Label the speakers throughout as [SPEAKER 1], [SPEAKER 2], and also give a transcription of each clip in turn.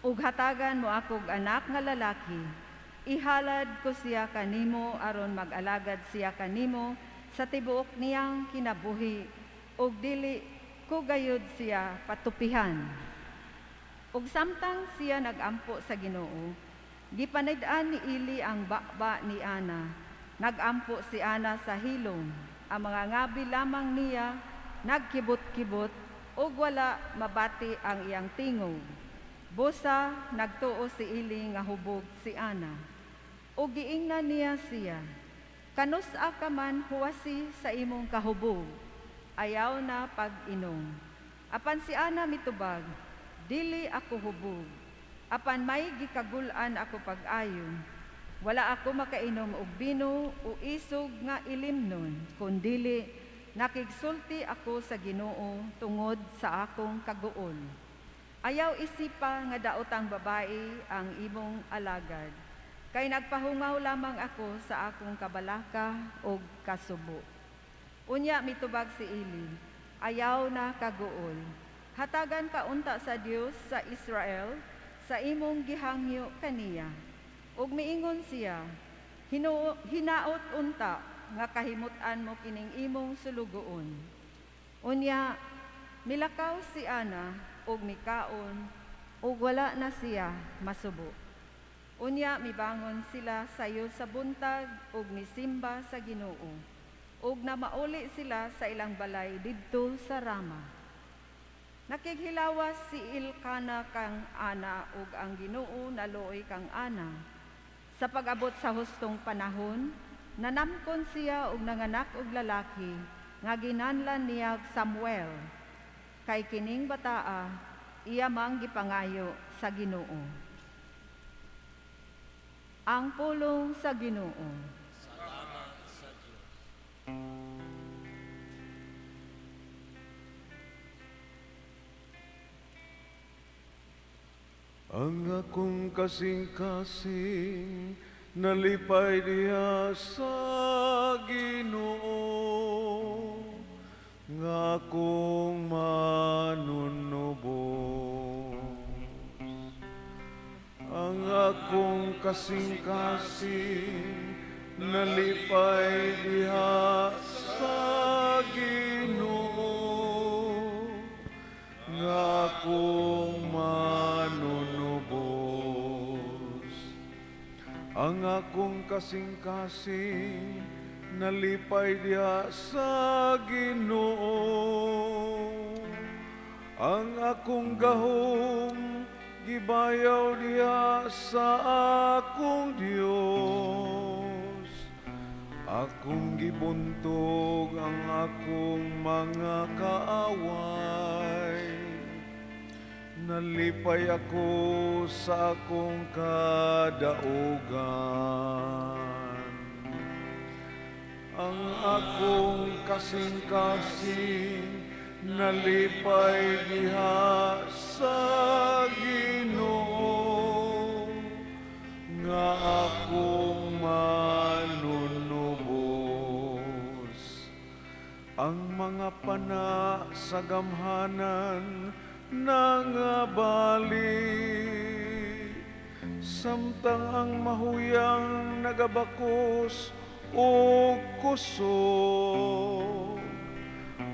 [SPEAKER 1] ug hatagan mo akog anak nga lalaki, ihalad ko siya kanimo aron mag-alagad siya kanimo sa tibuok niyang kinabuhi, ug dili ko gayud siya patupihan. Ug samtang siya nagampo sa Ginoo, gipanid-an ni Eli ang bakba ni Ana. Nagampo si Ana sa hilom. Ang mga ngabi lamang niya nagkibot-kibot ug wala mabati ang iyang tingog. Busa nagtuo si Eli nga hubog si Ana. Ug giingnan niya siya, "Kanus-a ka man huwasi sa imong kahubog, ayaw na pag-inom." Apan si Ana mitubag, "Dili ako hubog. Apan may gikagul-an ako pag-ayo. Wala ako makainom og bino o isog nga ilimnon, kundili nakigsulti ako sa Ginoo tungod sa akong kaguol. Ayaw isipa nga daotang babae ang imong alagad, kay nagpahungaw lamang ako sa akong kabalaka o kasubo." Unya mitubag si Eli, "Ayaw na kaguol. Hatagan ka unta sa Dios sa Israel sa imong gihangyo kaniya." Ug miingon siya, "Hinaot unta nga kahimut-an mo kining imong sulugoon." Unya milakaw si Ana ug mikaon ug wala na siya masubo. Unya mibangon sila sayo sa buntag ug misimba sa Ginoo, ug namauli sila sa ilang balay didto sa Rama. Nakighilawas si Elkana kang Ana ug ang Ginoo naluoy kang Ana. Sa pag-abot sa hustong panahon, nanamkon siya og nanganak og lalaki nga ginanlan niya Samuel. Kay kining bataa iya mang gipangayo sa Ginoo. Ang pulong sa Ginoo.
[SPEAKER 2] Salamat sa Diyos.
[SPEAKER 3] Ang akong kasing-kasing nalipay diha sa Ginoo, nga akong manunubos. Ang akong kasing-kasing nalipay diha sa Ginoo, nga akong manunubos. Ang akong kasing-kasing nalipay diha sa Ginoo, ang akong gahom gibayaw diha sa akong Dios. Akong gibuntog ang akong mga kaaway, nalipay ako sa akong kadaugan. Ang akong kasing-kasing nalipay diha sa Ginoo, nga akong manunubos. Ang mga pana sa gamhanan nangabali, samtang ang mahuyang nagabakos o kusog.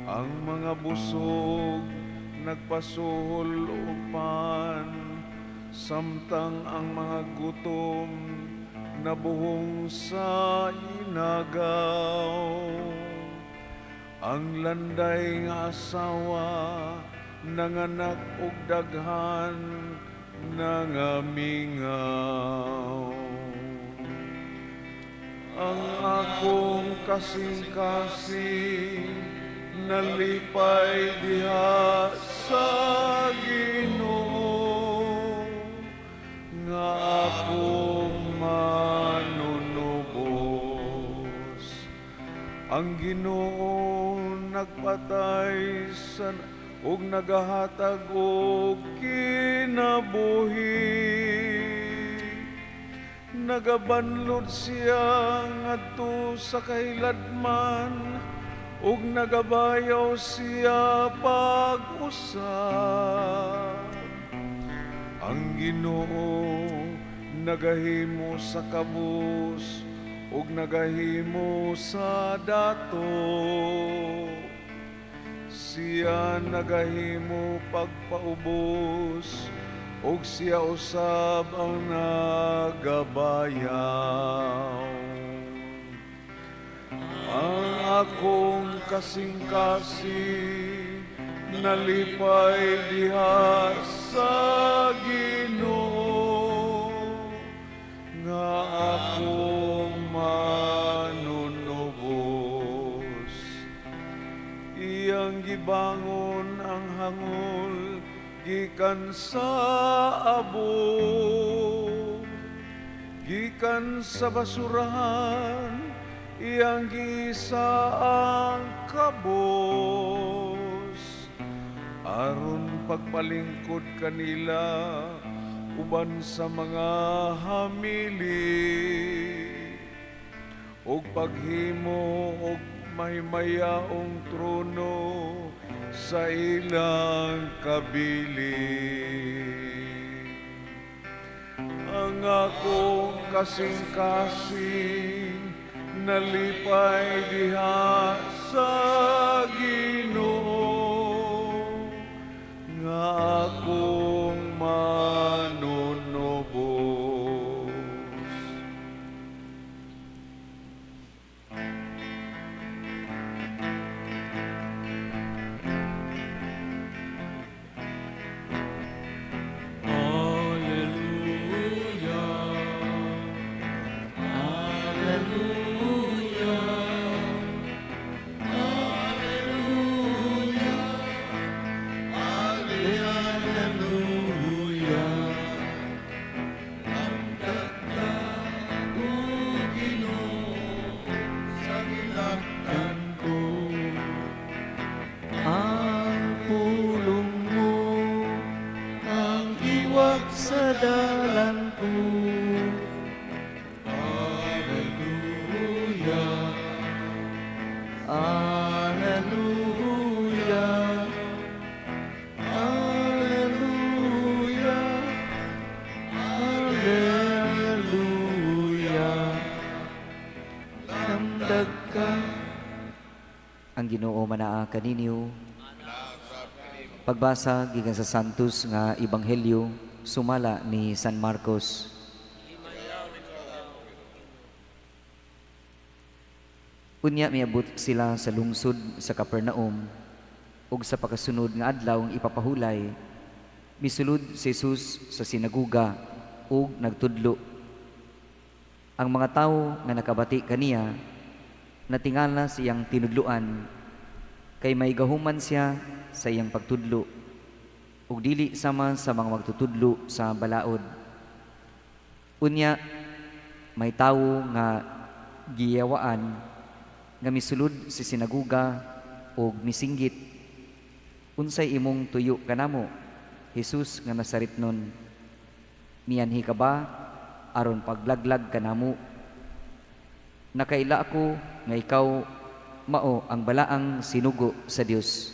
[SPEAKER 3] Ang mga busog nagpasuhol upan, samtang ang mga gutom nabuhong sa inagaw. Ang landay nga asawa nanganak og daghan nangamingaw. Ang akong kasing-kasing nalipay diha sa Ginoo, nga akong manunubos. Ang Ginoo nagpatay sa ug nagahatag og kinabuhi. Nagabanlod siya ngadto sa kahiladman, ug nagabayaw siya pag-usab. Ang Ginoo nagahimo sa kabus ug nagahimo sa dato. Siya nagahimo pagpaubos ug siya usab ang nagabayaw. Ang akong kasing-kasing nalipay diha sa Ginoo nga akong manunubos. Iyang gibangon ang hangul gikan sa abo, gikan sa basurahan iyang gisa ang kabos. Aron pagpalingkod kanila uban sa mga hamili, ug paghimo og maymayaong trono sa ilang kabili. Ang akong kasing-kasing nalipay diha sa Ginoo nga akong manunubos.
[SPEAKER 4] Ang pulong mo ang iwak sa dalan ko. Hallelujah, Hallelujah, Hallelujah, Hallelujah. Namdag ka ang Ginoo manaa kaninyo. Pagbasa gikan sa Santos nga Ebanghelyo sumala ni San Marcos. Unya miabot sila sa lungsod sa Capernaum ug sa pagkasunod nga adlaw ang ipapahulay misulod si Jesus sa sinaguga ug nagtudlo. Ang mga tawo nga nakabati kaniya natingala siyang tinudluan kay may gahuman siya sa iyang pagtudlo ug dili sama sa mga magtutudlo sa balaod. Unya may tawo nga giyawaan nga misulod si sinaguga ug misinggit, unsay imong tuyo kanamo, Jesus nga Nazaretnon? Mianhi ka ba aron paglaglag kanamo? Nakaila ako nga ikaw mao ang balaang sinugo sa Dios.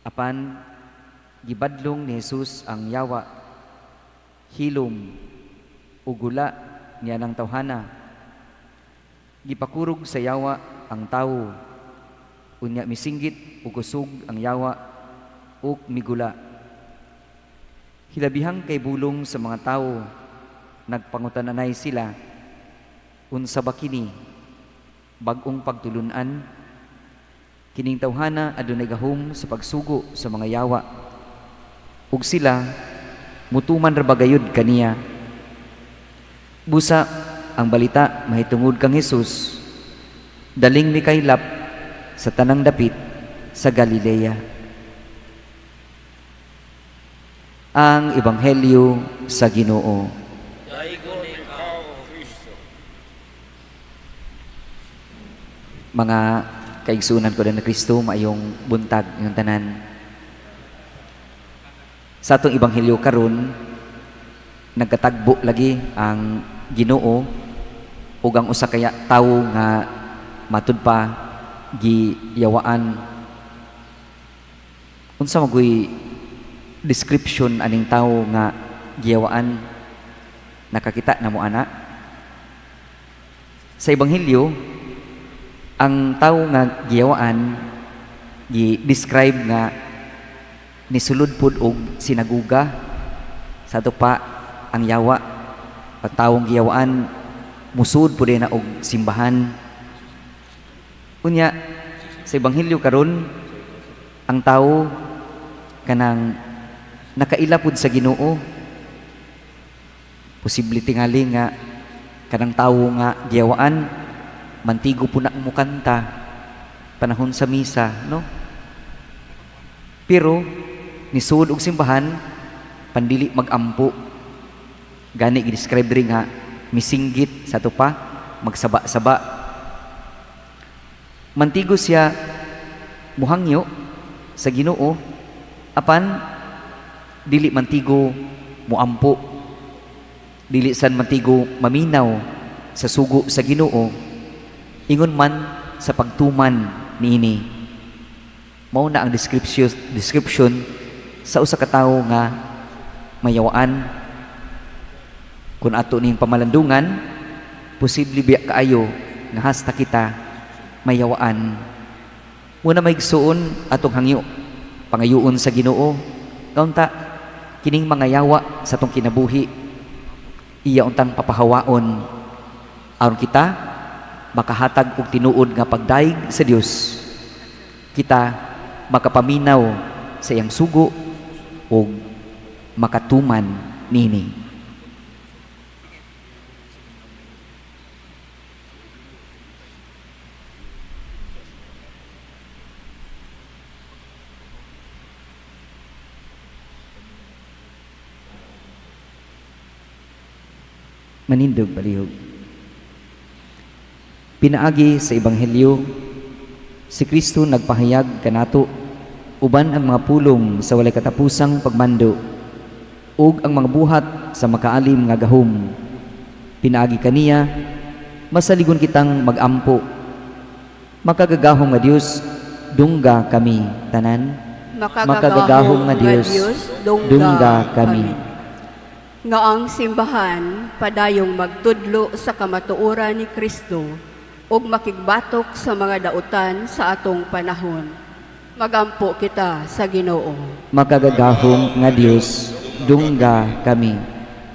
[SPEAKER 4] Apan gibadlong ni Jesus ang yawa, hilom ug gula niya ng tawhana. Gipakurog sa yawa ang tawo, unya misinggit ug kusog ang yawa ug migula. Hilabihang kay bulong sa mga tawo, nagpangutananay sila, unsa ba kini? Bag-ong pagtulunan? Kining tawhana adunay gahom sa pagsugo sa mga yawa. Ug sila mutuman ra bagayod kaniya. Busa ang balita mahitungod kang Jesus, daling mikaylap sa tanang dapit sa Galilea. Ang Ebanghelyo sa Ginoo.
[SPEAKER 2] Daigon ikaw, Kristo.
[SPEAKER 4] Mga kaigsunan ko na Kristo, maayong buntag ng tanan. Sa atong Ebanghelyo karon, nagkatagbo lagi ang Ginoo ug ang usa kaya tawo nga matud pa giyawaan. Unsa magoy description aning tao nga giyawaan nakakita na mo ana. Sa ebanghelyo, ang tao nga giyawaan gi-describe nga nisulod pud og sinaguga. Sa ato pa ang yawa, ang taong giyawaan musud pud na og simbahan. Unya sa ebanghelyo karon, ang tao kanang nakaila pud sa Ginoo. Posible tingali nga kanang tawo nga giyawaan mantigo po na ang mukanta panahon sa misa, no? Pero nisud og simbahan pandili magampo. Gani gi-describe diri nga misinggit sa ato pa, magsaba-saba. Mantigo siya muhangyo sa Ginoo apan dili mantigo muampo. Dili san mantigo maminaw sa sugo sa Ginoo ingon man sa pagtuman niini. Mao na ang description sa usa ka tawo nga mayawaan. Kung ato ning pamalandungan, posible biya kaayo nga hasta kita mayawaan. Muna maigsuon atong hangyo pangayoon sa Ginoo. Kaunta kining mga yawa sa atong kinabuhi iya untang papahawaon aron kita makahatag og tinuod nga pagdaig sa Dios. Kita makapaminaw sa iyang sugo o makatuman nini. Manindog palihog. Pinaagi sa ebanghelyo, si Kristo nagpahayag kanato uban ang mga pulong sa walay katapusang pagmando ug ang mga buhat sa makaalim nga gahom. Pinaagi kaniya, masaligon kitang magampo. Makagagahom nga Dios, dungga kami tanan. Makagagahom nga Dios, dungga kami.
[SPEAKER 5] Nga ang simbahan padayong magtudlo sa kamatuoran ni Kristo ug makigbatok sa mga dautan sa atong panahon. Magampo kita sa Ginoo.
[SPEAKER 4] Makagagahom nga Dios, dungga kami.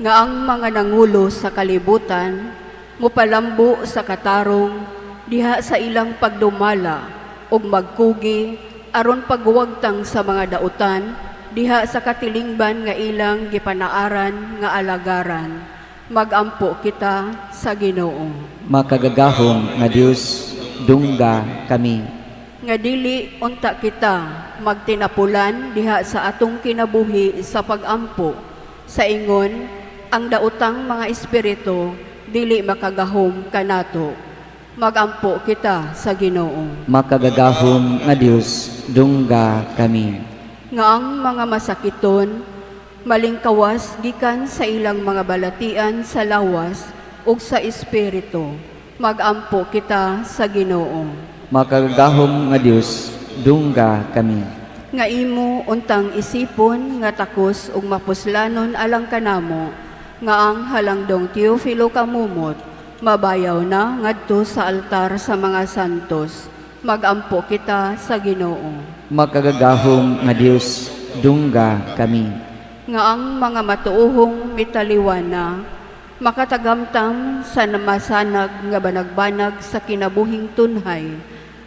[SPEAKER 5] Nga ang mga nangulo sa kalibutan mopalambo sa katarong diha sa ilang pagdumala ug magkugi aron pagwagtang sa mga dautan diha sa katilingban nga ilang gipanaaran nga alagaran. Magampo kita sa Ginoo.
[SPEAKER 4] Makagagahom nga Dios, dungga kami.
[SPEAKER 5] Nga dili unta kita magtinapulan diha sa atong kinabuhi sa pagampo. Sa ingon, ang daotang mga espiritu dili makagahom kanato. Magampo kita sa Ginoo.
[SPEAKER 4] Makagagahom nga Dios, dungga kami.
[SPEAKER 5] Nga ang mga masakiton malingkawas gikan sa ilang mga balatian sa lawas ug sa espiritu. Magampo kita sa Ginoo.
[SPEAKER 4] Makagagahom nga Dios, dungga kami.
[SPEAKER 5] Nga imo untang isipon nga takos ug mapuslanon alang kanamo nga ang halangdong Teofilo kamumot mabayaw na ngadto sa altar sa mga santos. Magampo kita sa Ginoo.
[SPEAKER 4] Makagagahom nga Dios, dungga kami.
[SPEAKER 5] Nga ang mga matuohong mitaliwan na makatagamtam sa namasanag nga banagbanag sa kinabuhing tunhay.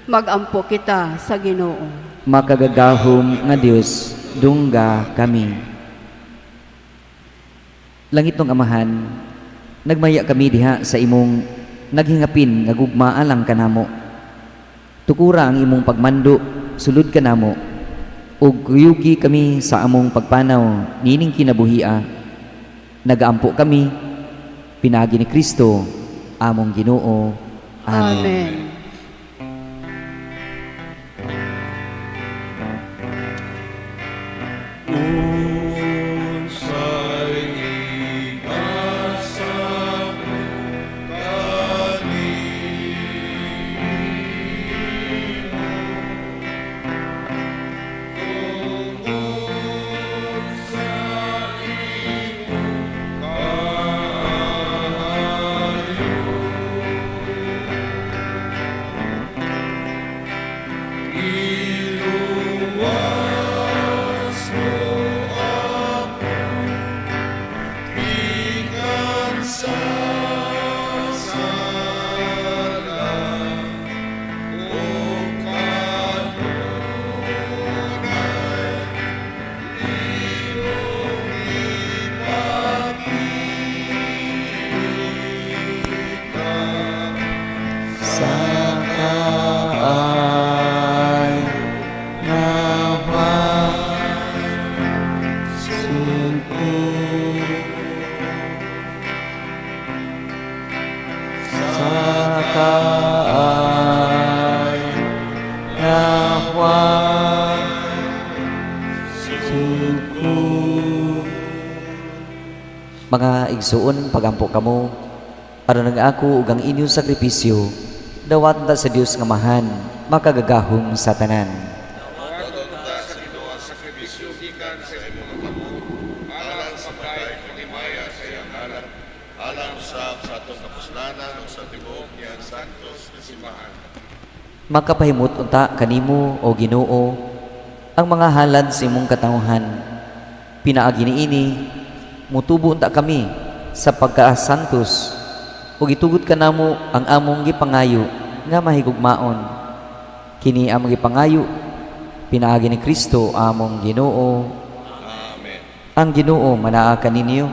[SPEAKER 5] Magampo kita sa Ginoo.
[SPEAKER 4] Makagagahom nga Dios, dungga kami. Langitong Amahan, nagmaya kami diha sa imong naghingapin nga gugma alang kanamo. Tukura ang imong pagmando, sulod kanamo, ug kuyugi kami sa among pagpanaw nining kinabuhia. Nagaampo kami, pinagi ni Kristo, among Ginoo. Amen.
[SPEAKER 5] Amen.
[SPEAKER 3] Unsay igasam kanimo
[SPEAKER 4] kaay Yahwa suku. Mga igsuon, pagampo kamo, aron nga ako ug ang inyong sakripisyo, dawat ta sa Dios nga mahan, makagagahom sa tanan.
[SPEAKER 3] Nawaton ta sa Ginoo ang sakripisyo gikan sa imong kamot, alang sa pagkain panimaya sa iyang ngalan, alang usab sa atong kapuslanan ug sa tibuok niyang santos nga simbahan.
[SPEAKER 4] Makapahimot unta kanimo o Ginoo ang mga halad sa imong katawhan. Pinaagi niini, mutubo unta kami sa pagkaasantos ug itugot kanamo ang among gipangayo nga mahigugmaon. Kini among gipangayo pinaagi ni Kristo among Ginoo.
[SPEAKER 3] Amen.
[SPEAKER 4] Ang Ginoo manaa kaninyo.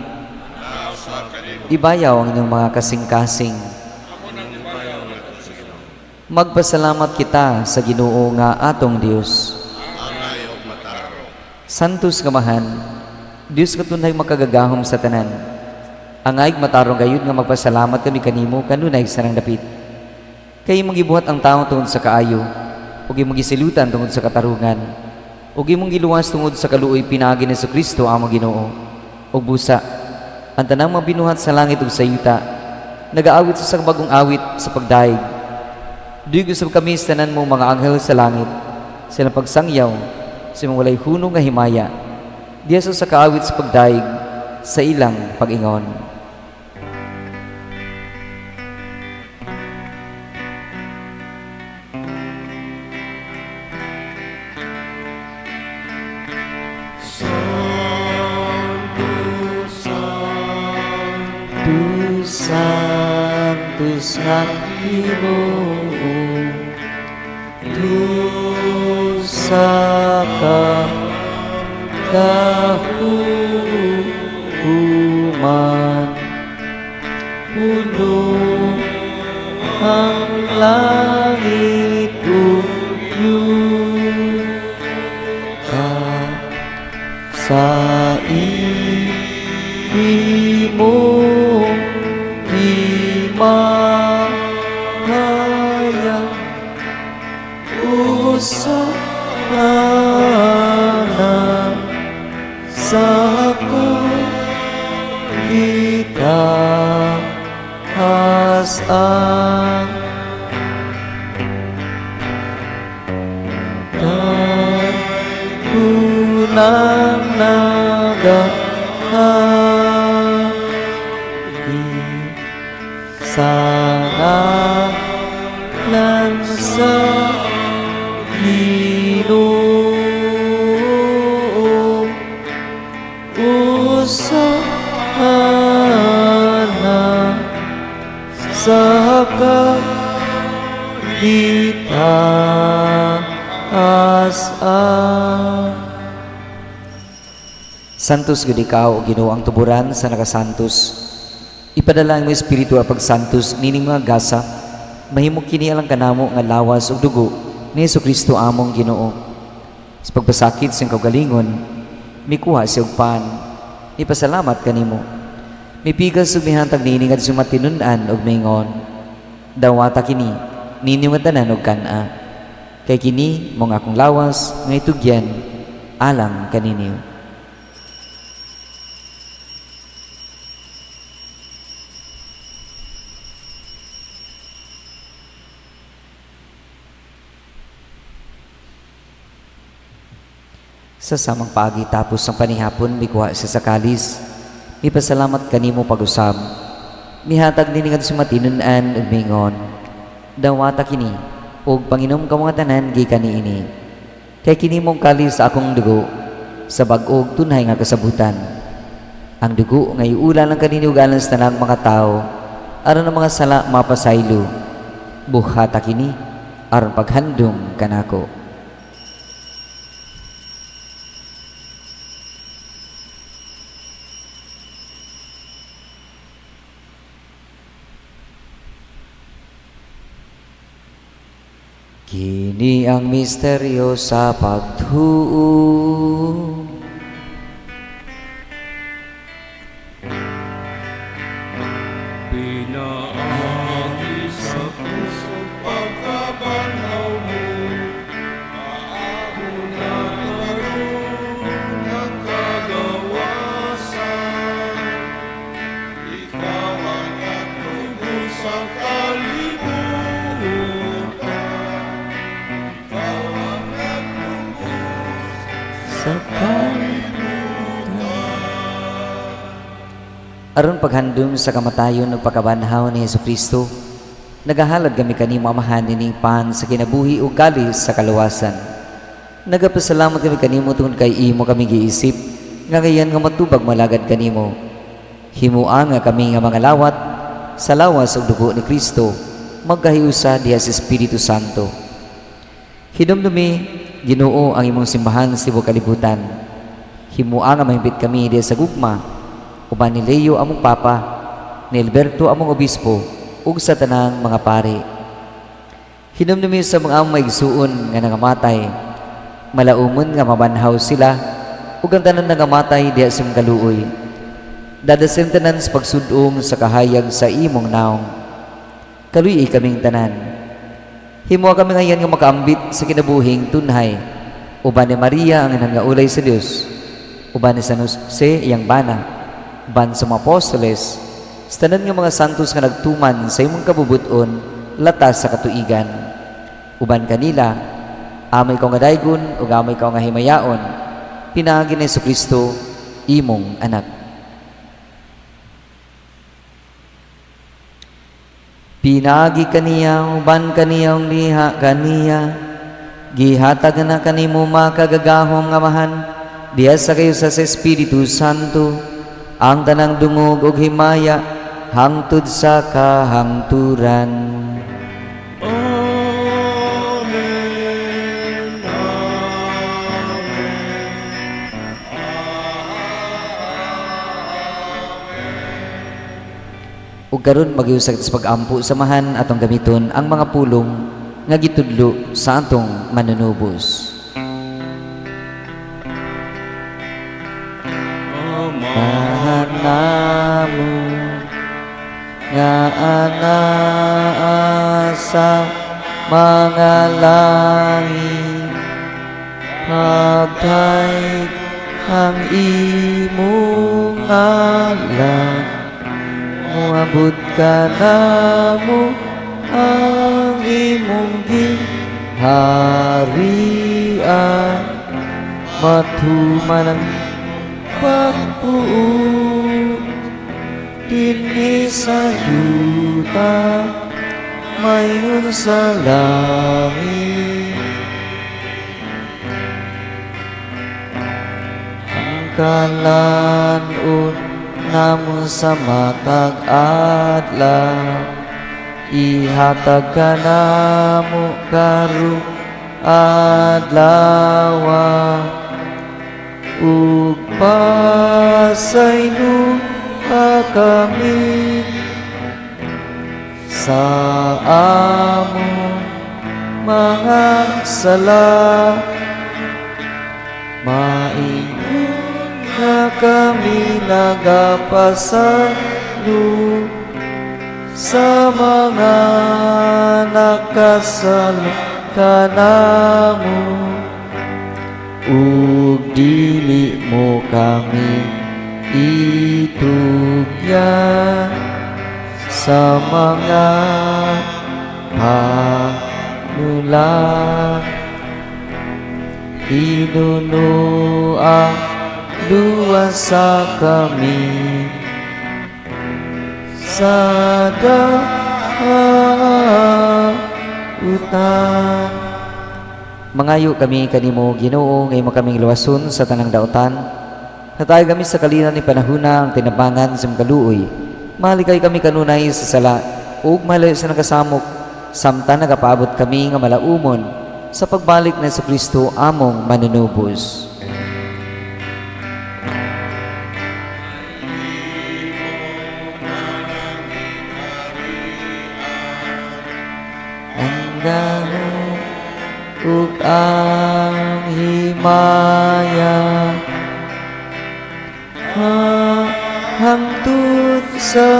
[SPEAKER 3] Nausab kanimo
[SPEAKER 4] Ibayaw ang inyong mga kasing-kasing.
[SPEAKER 3] amo nang ibayaw nato sa Ginoo.
[SPEAKER 4] Magpasalamat kita sa Ginoo nga atong Dios.
[SPEAKER 3] Angay ug matarong.
[SPEAKER 4] Santos nga mahan, Dios katunay makagagahom sa tanan. Angay matarong gayud nga magpasalamat kami kanimo kanunay sarang dapit. Kay imong gibuhat ang tawo tungod sa kaayo, ug imong gisilutan tungod sa katarungan, ug imong giluwas tungod sa kaluoy pinaagi ni Kristo among Ginoo. Ug busa, ang tanang mga binuhat sa langit ug sa yuta, nagaawit sa bagong awit sa pagdaig. Dugo sa kami sa tanan mo mga anghel sa langit, sila pagsangyaw, sa mga walay hunong nga himaya, diya sa kaawit sa pagdaig, sa ilang pag-ingon. Santos nga Ginoo, Diyos sa kahuman, puno ang langit ugyo ka sa imong himaya usana sa kaitaas-an dan kunang sa ngalan sa Ginoo usana sa kaitaas-an. Santos gud ikaw, o Ginoo, ang tuburan sa nakasantos. Ipadala mo espiritu a pagsantos nining mga gasa, mahimok kini alang kanamo nga lawas ug dugo ni Jesucristo among Ginoo. Sa pagpasakit sa kaugalingon, mikuha siya og pan. Ipasalamat kanimo. Mipigas ug mihantag niini nga sumatinud-an og mingon. Dawata kini ninyo nga tanan og kana. Kay kini mong akong lawas nga itugyan alang kaninyo. Sa samang paagi tapos ng panihapon, mikuha sa kalis. Ipasalamat kanimo pag-usab. Mihatag din nga sumatinunan ug mingon. Dawata kini ug panginom ka mga tanan gikan niini. Kay kini mong kalis sa akong dugo sa bag-og tunay nga kasabutan. Ang dugo nga iulan lang kanini ug alang sa tanang mga tao aron ang mga sala mapasaylo. Buhata kini aron paghandom kanako. Kini ang misteryo sa pagtuo.
[SPEAKER 3] Pinaagi sa
[SPEAKER 4] Aron paghandom sa kamatayon ug pagkabanhaw ni Hesukristo, nagahalad kami kanimo amahan nining pan sa kinabuhi ug kalis sa kaluwasan. Nagapasalamat kami kanimo tungod kay imo kami giisip, nga ngayon nga matubag malagad kanimo. Himua nga kami nga mga lawat sa lawas ug dugo ni Kristo, magkahiusa diha sa Espiritu Santo. Hinumdumi, Ginoo, ang imong simbahan sa tibuok kalibutan. Himua nga mahimbit kami diha sa gugma, uban ni Leo among papa, ni Alberto among obispo, ug sa tanang mga pari. Hinumdumi sa mga among maigsuon nga nangamatay, malaumon nga mabanhaw sila, ug ang tanan nangamatay diha sa imong kaluoy. Dadasin tanan sa pagsudong sa kahayag sa imong naong. Kaluy kaming tanan. Himua kami ngayon nga makaambit sa kinabuhing tunhay, uban ni Maria ang nangaulay sa Dios, uban ni San Jose iyang bana, uban sa mga apostoles, sa tanan nga mga santos nga nagtuman sa imong kabubuton latas sa katuigan. Uban kanila, amay ko nga daygon ug amay ko nga himayaon, pinaagi ni Jesucristo, imong anak. Pinagi kaniya, uban kaniyang liha kaniya, gihatag na kanimo makagagahom nga mahan, diya sa kayo sa Espiritu Santo, ang tanang dungog ug himaya, hangtod sa kahangturan. Ug karon magiusag sa pag-ampo samahan atong gamiton ang mga pulong nga gitudlo sa atong manunubos. Mahal namo nga anaa sa mga langit, hagtay ang imong ngalan. Muabot ka namo ang imong giharian, matuman ang pagpuot dinhi sa yuta, mayon sa langit. Ang kalanon namo sa matag adlaw, ihatag ka namo karong adlaw, ug pasaylo ka kami sa among mga sala, maingon na kami nagapasalo sa mga nakasalo kanamo, ug dili mo kami itugyan sa mga panulang. Inunuang luwasa kami sa dautan. Mangayo kami kanimo, Ginoo, ngayon kaming luwason sa tanang dautan. Natay kami sa kalinan ni panahuna ang tinabangan sa kaluoy. Mahalikay kami kanunay sa sala, ug malay sa nagasamok, samtang nagapaabot kami nga malaumon sa pagbalik na Jesucristo among manunubos. Ug ang himaya hangtod sa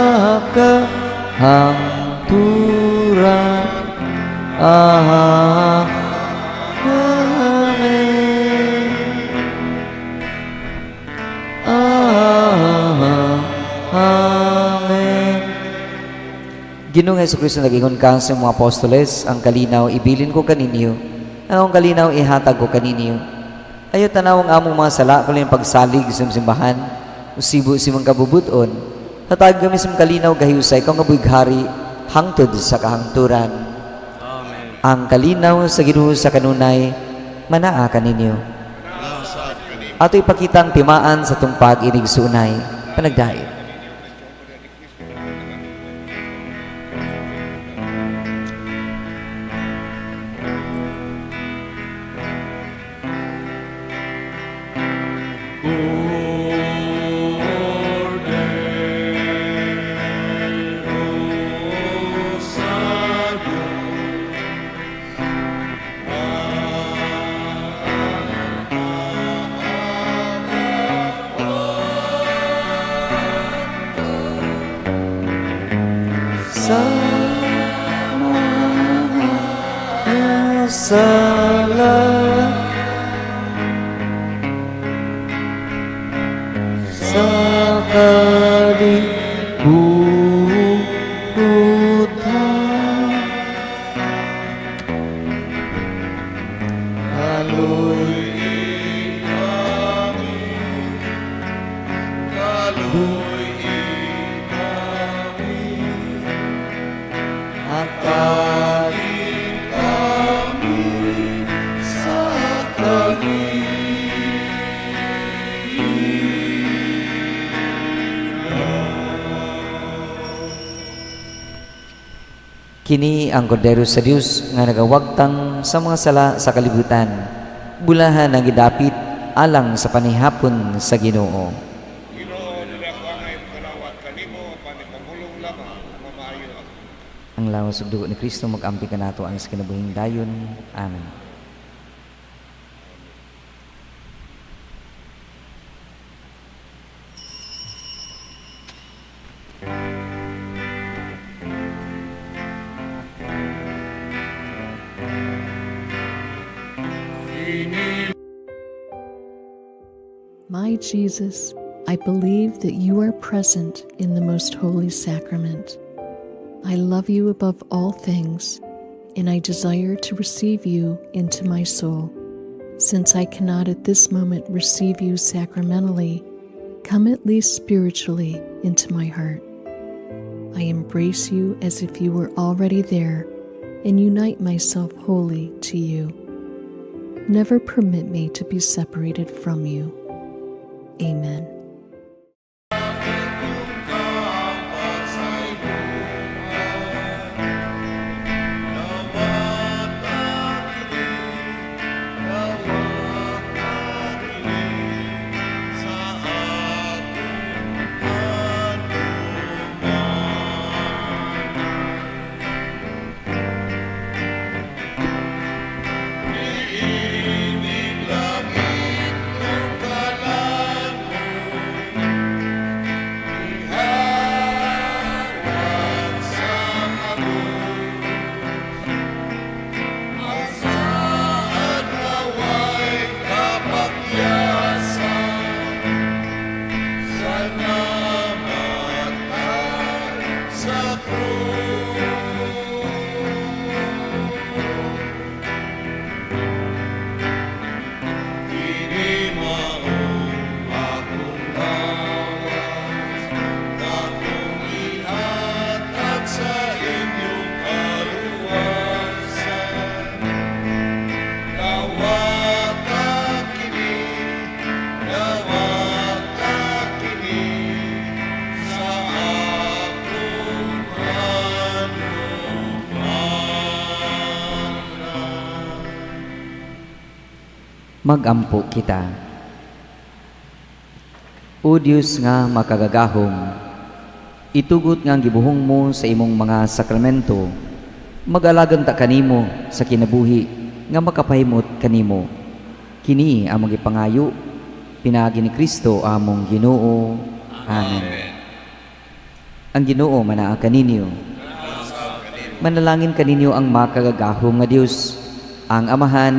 [SPEAKER 4] kahangturan. Amen. Amen. Ginoong Jesucristo, nag-ingon ka sa mga apostoles, ang kalinaw ibilin ko kaninyo, ang kalinaw ihatag ko kaninyo. Ayaw tanawang among mga sala, kalinaw pagsalig sa simbahan, usibo si mga kabubuton, Natag kami sa kalinaw gahusay kung ngabughari hangtod sa kahangturan.
[SPEAKER 2] Amen.
[SPEAKER 4] Ang kalinaw sa Ginoo sa kanunay manaa kaninyo.
[SPEAKER 3] Nasa kanimo.
[SPEAKER 4] Ato ipakita ang timaan sa tungpag inig sunay panagdait. Sa mga sala sa kalibutan haloy Akalit kami sa Kini ang kordero sa Dios nga nagawagtang sa mga sala sa kalibutan. Bulahan ang gidapit alang sa panihapon sa Ginoo.
[SPEAKER 3] Ginoo nila ko angay kalawat kanimo panipamulong lamang mamaayo ako.
[SPEAKER 4] Ang lawas ug dugo ni Kristo mag-ampi kanato ang sa kinabuhing dayon. Amen.
[SPEAKER 6] My Jesus, I believe that you are present in the most holy sacrament. I love you above all things, and I desire to receive you into my soul. Since I cannot at this moment receive you sacramentally, come at least spiritually into my heart. I embrace you as if you were already there and unite myself wholly to you. Never permit me to be separated from you. Amen.
[SPEAKER 4] Magampo kita. O Diyos nga makagagahom, itugot nga ang gibuhong mo sa imong mga sakramento, mag-alagan ta kanimo sa kinabuhi nga makapahimot kanimo. Kini among gipangayo, pinagi ni Kristo among Ginoo. Amen. Ang Ginoo manaa kaninyo. Manalangin kaninyo ang makagagahom nga Dios, ang Amahan,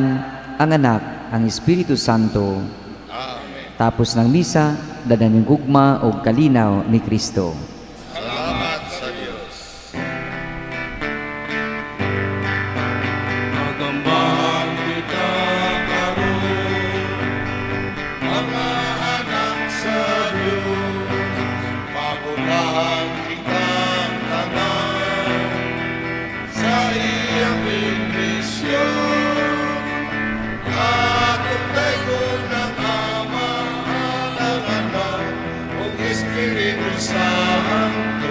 [SPEAKER 4] ang Anak, ang Espiritu Santo.
[SPEAKER 3] Amen.
[SPEAKER 4] Tapos ng misa, dadan yung gugma o kalinaw ni Kristo.
[SPEAKER 3] Salamat sa Diyos.
[SPEAKER 2] Magambahan kita karon,
[SPEAKER 3] Mga anak sa Diyos, pagulahan
[SPEAKER 2] Santo,